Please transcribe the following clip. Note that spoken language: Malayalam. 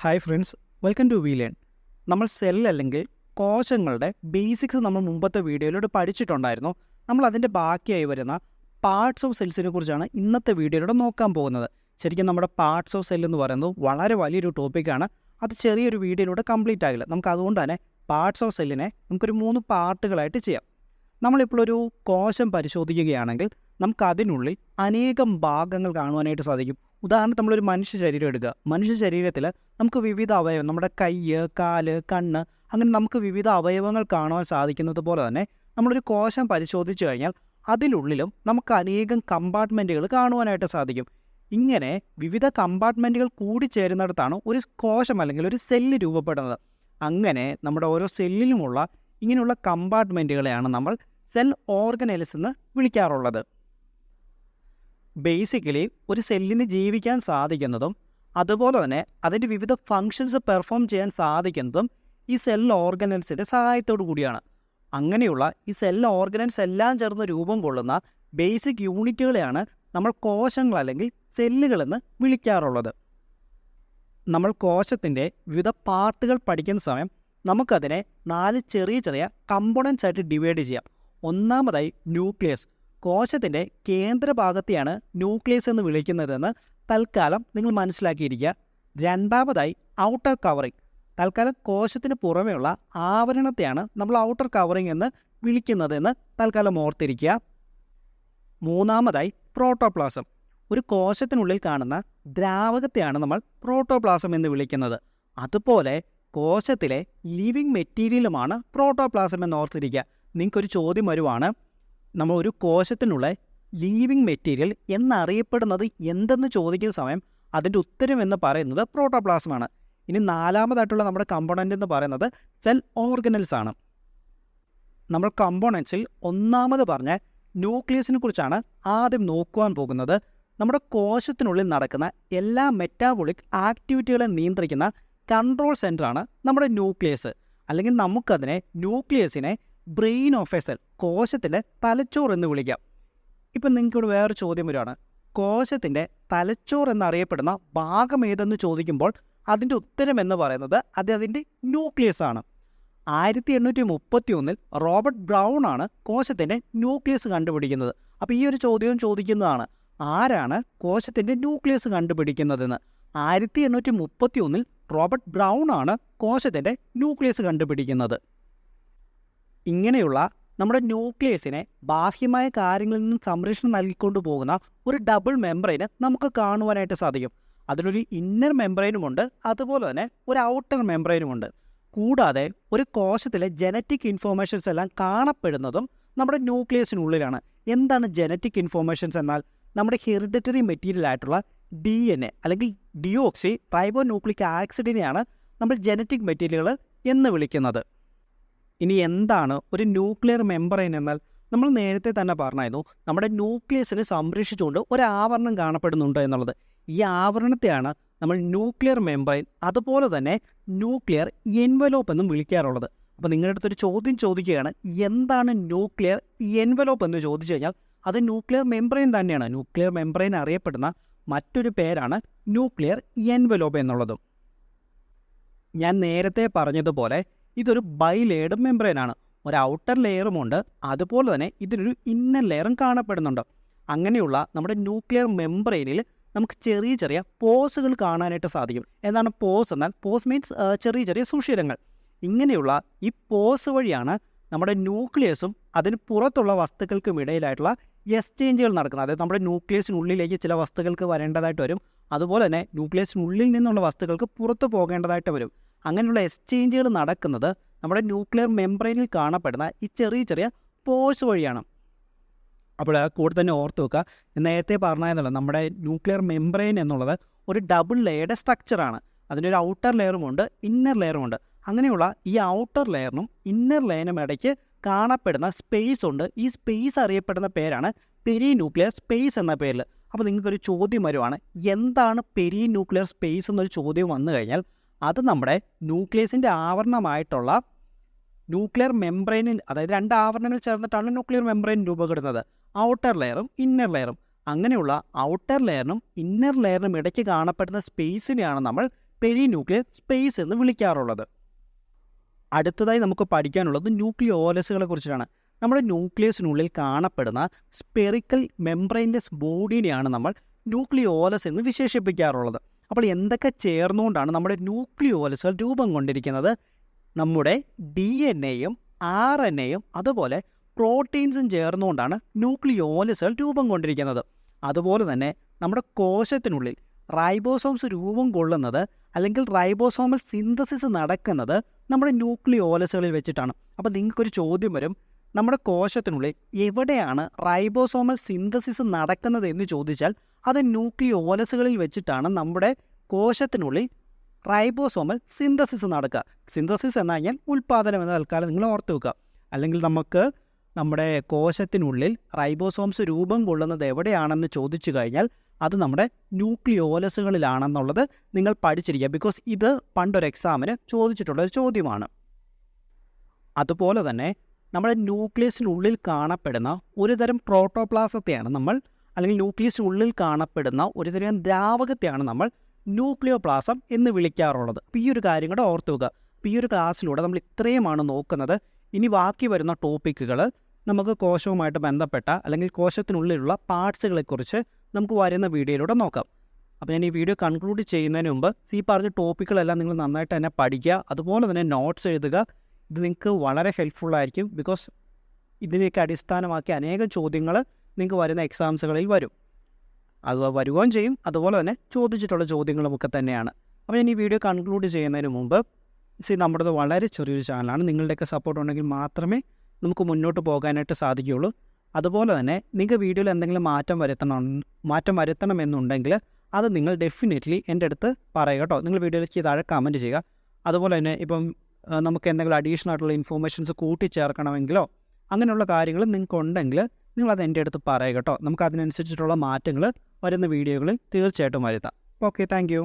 Hi friends, welcome to we learn. നമ്മൾ സെൽ അല്ലെങ്കിൽ കോശങ്ങളുടെ ബേസിക്സ് നമ്മൾ മുമ്പത്തെ വീഡിയോയിലൂടെ പഠിച്ചിട്ടുണ്ടായിരുന്നു. നമ്മൾ അതിൻ്റെ ബാക്കിയായി വരുന്ന പാർട്സ് ഓഫ് സെൽസിനെ കുറിച്ചാണ് ഇന്നത്തെ വീഡിയോയിലൂടെ നോക്കാൻ പോകുന്നത്. ശരിക്കും നമ്മുടെ പാർട്സ് ഓഫ് സെൽ എന്ന് പറയുന്നത് വളരെ വലിയൊരു ടോപ്പിക്കാണ്. അത് ചെറിയൊരു വീഡിയോയിലൂടെ കംപ്ലീറ്റ് ആകില്ല. നമുക്ക് അതുകൊണ്ട് തന്നെ പാർട്സ് ഓഫ് സെല്ലിനെ നമുക്കൊരു 3 പാർട്ടുകളായിട്ട് ചെയ്യാം. നമ്മളിപ്പോൾ ഒരു കോശം പരിശോധിക്കുകയാണെങ്കിൽ നമുക്കതിനുള്ളിൽ അനേകം ഭാഗങ്ങൾ കാണുവാനായിട്ട് സാധിക്കും. ഉദാഹരണത്തിന് നമ്മളൊരു മനുഷ്യ ശരീരം എടുക്കുക. മനുഷ്യ ശരീരത്തിൽ നമുക്ക് വിവിധ അവയവം, നമ്മുടെ കൈ, കാല്, കണ്ണ്, അങ്ങനെ നമുക്ക് വിവിധ അവയവങ്ങൾ കാണുവാൻ സാധിക്കുന്നത് പോലെ തന്നെ നമ്മളൊരു കോശം പരിശോധിച്ചു കഴിഞ്ഞാൽ അതിനുള്ളിലും നമുക്ക് അനേകം കമ്പാർട്ട്മെൻറ്റുകൾ കാണുവാനായിട്ട് സാധിക്കും. ഇങ്ങനെ വിവിധ കമ്പാർട്ട്മെൻറ്റുകൾ കൂടിച്ചേരുന്നിടത്താണ് ഒരു കോശം അല്ലെങ്കിൽ ഒരു സെല്ല് രൂപപ്പെടുന്നത്. അങ്ങനെ നമ്മുടെ ഓരോ സെല്ലിലുമുള്ള ഇങ്ങനെയുള്ള കമ്പാർട്ട്മെൻറ്റുകളെയാണ് നമ്മൾ സെൽ ഓർഗനൽസ് എന്ന് വിളിക്കാറുള്ളത്. ബേസിക്കലി ഒരു സെല്ലിന് ജീവിക്കാൻ സാധിക്കുന്നതും അതുപോലെ തന്നെ അതിൻ്റെ വിവിധ ഫങ്ഷൻസ് പെർഫോം ചെയ്യാൻ സാധിക്കുന്നതും ഈ സെൽ ഓർഗനൽസിൻ്റെ സഹായത്തോടു കൂടിയാണ്. അങ്ങനെയുള്ള ഈ സെൽ ഓർഗനൽസ് എല്ലാം ചേർന്ന് രൂപം കൊള്ളുന്ന ബേസിക് യൂണിറ്റുകളെയാണ് നമ്മൾ കോശങ്ങൾ അല്ലെങ്കിൽ സെല്ലുകളെന്ന് വിളിക്കാറുള്ളത്. നമ്മൾ കോശത്തിൻ്റെ വിവിധ പാർട്ടുകൾ പഠിക്കുന്ന സമയം നമുക്കതിനെ 4 ചെറിയ ചെറിയ കമ്പോണൻസ് ആയിട്ട് ഡിവൈഡ് ചെയ്യാം. ഒന്നാമതായി ന്യൂക്ലിയസ്. കോശത്തിൻ്റെ കേന്ദ്രഭാഗത്തെയാണ് ന്യൂക്ലിയസ് എന്ന് വിളിക്കുന്നതെന്ന് തൽക്കാലം നിങ്ങൾ മനസ്സിലാക്കിയിരിക്കുക. രണ്ടാമതായി ഔട്ടർ കവറിങ്. തൽക്കാലം കോശത്തിന് പുറമെയുള്ള ആവരണത്തെയാണ് നമ്മൾ ഔട്ടർ കവറിങ് എന്ന് വിളിക്കുന്നതെന്ന് തൽക്കാലം ഓർത്തിരിക്കുക. മൂന്നാമതായി പ്രോട്ടോപ്ലാസം. ഒരു കോശത്തിനുള്ളിൽ കാണുന്ന ദ്രാവകത്തെയാണ് നമ്മൾ പ്രോട്ടോപ്ലാസം എന്ന് വിളിക്കുന്നത്. അതുപോലെ കോശത്തിലെ ലിവിങ് മെറ്റീരിയലുമാണ് പ്രോട്ടോപ്ലാസം എന്ന് ഓർത്തിരിക്കുക. നിങ്ങൾക്കൊരു ചോദ്യം വരുവാണ്, നമ്മൾ ഒരു കോശത്തിനുള്ള ലീവിങ് മെറ്റീരിയൽ എന്നറിയപ്പെടുന്നത് എന്തെന്ന് ചോദിക്കുന്ന സമയം അതിൻ്റെ ഉത്തരം എന്ന് പറയുന്നത് പ്രോട്ടോപ്ലാസമാണ്. ഇനി നാലാമതായിട്ടുള്ള നമ്മുടെ കമ്പോണൻ്റ് എന്ന് പറയുന്നത് സെൽ ഓർഗനൽസ് ആണ്. നമ്മൾ കമ്പോണൻസിൽ ഒന്നാമത് പറഞ്ഞ ന്യൂക്ലിയസിനെ കുറിച്ചാണ് ആദ്യം നോക്കുവാൻ പോകുന്നത്. നമ്മുടെ കോശത്തിനുള്ളിൽ നടക്കുന്ന എല്ലാ മെറ്റാബോളിക് ആക്ടിവിറ്റികളെ നിയന്ത്രിക്കുന്ന കൺട്രോൾ സെൻ്ററാണ് നമ്മുടെ ന്യൂക്ലിയസ്. അല്ലെങ്കിൽ നമുക്കതിനെ ന്യൂക്ലിയസിനെ ബ്രെയിൻ ഓഫ് എ സെൽ, കോശത്തിൻ്റെ തലച്ചോറ് എന്ന് വിളിക്കാം. ഇപ്പം നിങ്ങൾക്കിവിടെ വേറൊരു ചോദ്യം വരുവാണ്, കോശത്തിൻ്റെ തലച്ചോറ് എന്നറിയപ്പെടുന്ന ഭാഗം ഏതെന്ന് ചോദിക്കുമ്പോൾ അതിൻ്റെ ഉത്തരം എന്ന് പറയുന്നത് അതിൻ്റെ ന്യൂക്ലിയസ് ആണ്. 1831 റോബർട്ട് ബ്രൗൺ ആണ് കോശത്തിൻ്റെ ന്യൂക്ലിയസ് കണ്ടുപിടിക്കുന്നത്. അപ്പോൾ ഈ ഒരു ചോദ്യവും ചോദിക്കുന്നതാണ്, ആരാണ് കോശത്തിൻ്റെ ന്യൂക്ലിയസ് കണ്ടുപിടിക്കുന്നതെന്ന്. 1831 റോബർട്ട് ബ്രൗൺ ആണ് കോശത്തിൻ്റെ ന്യൂക്ലിയസ് കണ്ടുപിടിക്കുന്നത്. ഇങ്ങനെയുള്ള നമ്മുടെ ന്യൂക്ലിയസിനെ ബാഹ്യമായ കാര്യങ്ങളിൽ നിന്നും സംരക്ഷണം നൽകിക്കൊണ്ടു പോകുന്ന ഒരു ഡബിൾ മെംബ്രെയിന് നമുക്ക് കാണുവാനായിട്ട് സാധിക്കും. അതിനൊരു ഇന്നർ മെംബ്രെയിനുമുണ്ട്, അതുപോലെ തന്നെ ഒരു ഔട്ടർ മെംബ്രെയിനുമുണ്ട്. കൂടാതെ ഒരു കോശത്തിലെ ജനറ്റിക് ഇൻഫോർമേഷൻസ് എല്ലാം കാണപ്പെടുന്നതും നമ്മുടെ ന്യൂക്ലിയസിനുള്ളിലാണ്. എന്താണ് ജനറ്റിക് ഇൻഫോർമേഷൻസ് എന്നാൽ നമ്മുടെ ഹെറിഡിറ്ററി മെറ്റീരിയൽ ആയിട്ടുള്ള DNA അല്ലെങ്കിൽ ഡിയോക്സി റൈബോ ന്യൂക്ലിക് ആസിഡിനെയാണ് നമ്മൾ ജനറ്റിക് മെറ്റീരിയലുകൾ എന്ന് വിളിക്കുന്നത്. ഇനി എന്താണ് ഒരു ന്യൂക്ലിയർ മെംബ്രെയിൻ എന്നാൽ നമ്മൾ നേരത്തെ തന്നെ പറഞ്ഞായിരുന്നു, നമ്മുടെ ന്യൂക്ലിയസിനെ സംരക്ഷിച്ചുകൊണ്ട് ഒരു ആവരണം കാണപ്പെടുന്നുണ്ട് എന്നുള്ളത്. ഈ ആവരണത്തെയാണ് നമ്മൾ ന്യൂക്ലിയർ മെംബ്രെയിൻ, അതുപോലെ തന്നെ ന്യൂക്ലിയർ എൻവലോപ്പ് എന്നും വിളിക്കാറുള്ളത്. അപ്പോൾ നിങ്ങളുടെ അടുത്തൊരു ചോദ്യം ചോദിക്കുകയാണ്, എന്താണ് ന്യൂക്ലിയർ എൻവലോപ്പ് എന്ന് ചോദിച്ചു കഴിഞ്ഞാൽ അത് ന്യൂക്ലിയർ മെംബ്രെയിൻ തന്നെയാണ്. ന്യൂക്ലിയർ മെംബ്രെയിൻ അറിയപ്പെടുന്ന മറ്റൊരു പേരാണ് ന്യൂക്ലിയർ എൻവലോപ്പ് എന്നുള്ളതും. ഞാൻ നേരത്തെ പറഞ്ഞതുപോലെ ഇതൊരു ബൈലെയർഡ് മെംബ്രെയിൻ ആണ്. ഒരു ഔട്ടർ ലെയറുമുണ്ട്, അതുപോലെ തന്നെ ഇതിനൊരു ഇന്നർ ലെയറും കാണപ്പെടുന്നുണ്ട്. അങ്ങനെയുള്ള നമ്മുടെ ന്യൂക്ലിയർ മെംബ്രെയിനിൽ നമുക്ക് ചെറിയ ചെറിയ പോസുകൾ കാണാനായിട്ട് സാധിക്കും. എന്താണ് പോസ് എന്നാൽ? പോസ് മീൻസ് ചെറിയ ചെറിയ സുഷിരങ്ങൾ. ഇങ്ങനെയുള്ള ഈ പോസ് വഴിയാണ് നമ്മുടെ ന്യൂക്ലിയസും അതിന് പുറത്തുള്ള വസ്തുക്കൾക്കും ഇടയിലായിട്ടുള്ള എക്സ്ചേഞ്ചുകൾ നടക്കുന്നത്. അതായത് നമ്മുടെ ന്യൂക്ലിയസിനുള്ളിലേക്ക് ചില വസ്തുക്കൾക്ക് വരേണ്ടതായിട്ട് വരും, അതുപോലെ തന്നെ ന്യൂക്ലിയസിനുള്ളിൽ നിന്നുള്ള വസ്തുക്കൾക്ക് പുറത്ത് പോകേണ്ടതായിട്ട് വരും. അങ്ങനെയുള്ള എക്സ്ചേഞ്ചുകൾ നടക്കുന്നത് നമ്മുടെ ന്യൂക്ലിയർ മെംബ്രെയിനിൽ കാണപ്പെടുന്ന ഈ ചെറിയ ചെറിയ പോഴ്സ് വഴിയാണ്. അപ്പോൾ കൂടെ തന്നെ ഓർത്ത് വെക്കുക, നേരത്തെ പറഞ്ഞതെന്നുള്ള നമ്മുടെ ന്യൂക്ലിയർ മെംബ്രെയിൻ എന്നുള്ളത് ഒരു ഡബിൾ ലെയർഡ് സ്ട്രക്ചറാണ്. അതിനൊരു ഔട്ടർ ലെയറുമുണ്ട്, ഇന്നർ ലെയറുമുണ്ട്. അങ്ങനെയുള്ള ഈ ഔട്ടർ ലെയറിനും ഇന്നർ ലെയറിനും ഇടയ്ക്ക് കാണപ്പെടുന്ന സ്പേസ് ഉണ്ട്. ഈ സ്പേസ് അറിയപ്പെടുന്ന പേരാണ് പെരി ന്യൂക്ലിയർ സ്പേസ് എന്ന പേരിൽ. അപ്പോൾ നിങ്ങൾക്കൊരു ചോദ്യം വരുവാണ്, എന്താണ് പെരി ന്യൂക്ലിയർ സ്പേസ് എന്നൊരു ചോദ്യം വന്നു കഴിഞ്ഞാൽ അത് നമ്മുടെ ന്യൂക്ലിയസിൻ്റെ ആവരണമായിട്ടുള്ള ന്യൂക്ലിയർ മെംബ്രെയിനിൽ, അതായത് 2 ആവരണങ്ങൾ ചേർന്നിട്ടാണ് ന്യൂക്ലിയർ മെംബ്രെയിൻ രൂപപ്പെടുന്നത്, ഔട്ടർ ലെയറും ഇന്നർ ലെയറും. അങ്ങനെയുള്ള ഔട്ടർ ലെയറിനും ഇന്നർ ലെയറിനും ഇടയ്ക്ക് കാണപ്പെടുന്ന സ്പേസിനെയാണ് നമ്മൾ പെരിന്യൂക്ലിയർ സ്പേസ് എന്ന് വിളിക്കാറുള്ളത്. അടുത്തതായി നമുക്ക് പഠിക്കാനുള്ളത് ന്യൂക്ലിയോലസുകളെ കുറിച്ചാണ്. നമ്മുടെ ന്യൂക്ലിയസിനുള്ളിൽ കാണപ്പെടുന്ന സ്പെറിക്കൽ മെംബ്രെയിൻലെസ് ബോഡീനെയാണ് നമ്മൾ ന്യൂക്ലിയോലസ് എന്ന് വിശേഷിപ്പിക്കാറുള്ളത്. അപ്പോൾ എന്തൊക്കെ ചേർന്നുകൊണ്ടാണ് നമ്മുടെ ന്യൂക്ലിയോലസുകൾ രൂപം കൊണ്ടിരിക്കുന്നത്? നമ്മുടെ DNA-യും RNA-യും അതുപോലെ പ്രോട്ടീൻസും ചേർന്നുകൊണ്ടാണ് ന്യൂക്ലിയോലസുകൾ രൂപം കൊണ്ടിരിക്കുന്നത്. അതുപോലെ തന്നെ നമ്മുടെ കോശത്തിനുള്ളിൽ റൈബോസോംസ് രൂപം കൊള്ളുന്നത് അല്ലെങ്കിൽ റൈബോസോമൽ സിന്തസിസ് നടക്കുന്നത് നമ്മുടെ ന്യൂക്ലിയോലസുകളിൽ വെച്ചിട്ടാണ്. അപ്പോൾ നിങ്ങൾക്കൊരു ചോദ്യം വരും, നമ്മുടെ കോശത്തിനുള്ളിൽ എവിടെയാണ് റൈബോസോമൽ സിന്തസിസ് നടക്കുന്നത് എന്ന് ചോദിച്ചാൽ അത് ന്യൂക്ലിയോലസുകളിൽ വെച്ചിട്ടാണ് നമ്മുടെ കോശത്തിനുള്ളിൽ റൈബോസോമൽ സിന്തസിസ് നടക്കുക. സിന്തസിസ് എന്ന് പറഞ്ഞാൽ ഉൽപ്പാദനം എന്ന തൽക്കാലം നിങ്ങൾ ഓർത്ത് വെക്കുക. അല്ലെങ്കിൽ നമുക്ക് നമ്മുടെ കോശത്തിനുള്ളിൽ റൈബോസോംസ് രൂപം കൊള്ളുന്നത് എവിടെയാണെന്ന് ചോദിച്ചു കഴിഞ്ഞാൽ അത് നമ്മുടെ ന്യൂക്ലിയോലസുകളിലാണെന്നുള്ളത് നിങ്ങൾ പഠിച്ചിരിക്കുക. ബിക്കോസ് ഇത് പണ്ടൊരു എക്സാമിന് ചോദിച്ചിട്ടുള്ളൊരു ചോദ്യമാണ്. അതുപോലെ തന്നെ നമ്മുടെ ന്യൂക്ലിയസിനുള്ളിൽ കാണപ്പെടുന്ന ഒരുതരം പ്രോട്ടോപ്ലാസത്തെയാണ് നമ്മൾ, അല്ലെങ്കിൽ ന്യൂക്ലിയസിനുള്ളിൽ കാണപ്പെടുന്ന ഒരുതരം ദ്രാവകത്തെയാണ് നമ്മൾ ന്യൂക്ലിയോപ്ലാസം എന്ന് വിളിക്കാറുള്ളത്. അപ്പോൾ ഈ ഒരു കാര്യം കൂടെ ഓർത്ത് വെക്കുക. അപ്പോൾ ഈ ഒരു ക്ലാസ്സിലൂടെ നമ്മൾ ഇത്രയുമാണ് നോക്കുന്നത്. ഇനി ബാക്കി വരുന്ന ടോപ്പിക്കുകൾ നമുക്ക് കോശവുമായിട്ട് ബന്ധപ്പെട്ട അല്ലെങ്കിൽ കോശത്തിനുള്ളിലുള്ള പാർട്സുകളെക്കുറിച്ച് നമുക്ക് വരുന്ന വീഡിയോയിലൂടെ നോക്കാം. അപ്പോൾ ഞാൻ ഈ വീഡിയോ കൺക്ലൂഡ് ചെയ്യുന്നതിന് മുമ്പ് ഈ പറഞ്ഞ ടോപ്പിക്കുകളെല്ലാം നിങ്ങൾ നന്നായിട്ട് തന്നെ പഠിക്കുക. അതുപോലെ തന്നെ നോട്ട്സ് എഴുതുക. ഇത് നിങ്ങൾക്ക് വളരെ ഹെൽപ്ഫുള്ളായിരിക്കും. ബിക്കോസ് ഇതിനെയൊക്കെ അടിസ്ഥാനമാക്കി അനേകം ചോദ്യങ്ങൾ നിങ്ങൾക്ക് വരുന്ന എക്സാംസുകളിൽ വരും. അത് വരുകയും ചെയ്യും. അതുപോലെ തന്നെ ചോദിച്ചിട്ടുള്ള ചോദ്യങ്ങളുമൊക്കെ തന്നെയാണ്. അപ്പോൾ ഞാൻ ഈ വീഡിയോ കൺക്ലൂഡ് ചെയ്യുന്നതിന് മുമ്പ് നമ്മുടേത് വളരെ ചെറിയൊരു ചാനലാണ്. നിങ്ങളുടെയൊക്കെ സപ്പോർട്ട് ഉണ്ടെങ്കിൽ മാത്രമേ നമുക്ക് മുന്നോട്ട് പോകാനായിട്ട് സാധിക്കുകയുള്ളൂ. അതുപോലെ തന്നെ നിങ്ങൾക്ക് വീഡിയോയിൽ എന്തെങ്കിലും മാറ്റം വരുത്തണമെന്നുണ്ടെങ്കിൽ അത് നിങ്ങൾ ഡെഫിനറ്റ്ലി എൻ്റെ അടുത്ത് പറയുക കേട്ടോ. നിങ്ങൾ വീഡിയോയിലേക്ക് താഴെ കമൻറ്റ് ചെയ്യുക. അതുപോലെ തന്നെ ഇപ്പം നമുക്ക് എന്തെങ്കിലും അഡീഷണൽ ആയിട്ടുള്ള ഇൻഫോർമേഷൻസ് കൂട്ടിച്ചേർക്കണമെങ്കിലോ അങ്ങനെയുള്ള കാര്യങ്ങൾ നിങ്ങൾക്കുണ്ടെങ്കിൽ നിങ്ങളത് എൻ്റെ അടുത്ത് പറയുക കേട്ടോ. നമുക്ക് അതിനനുസരിച്ചിട്ടുള്ള മാറ്റങ്ങൾ വരുന്ന വീഡിയോകളിൽ തീർച്ചയായിട്ടും വരുത്താം. Okay, thank you.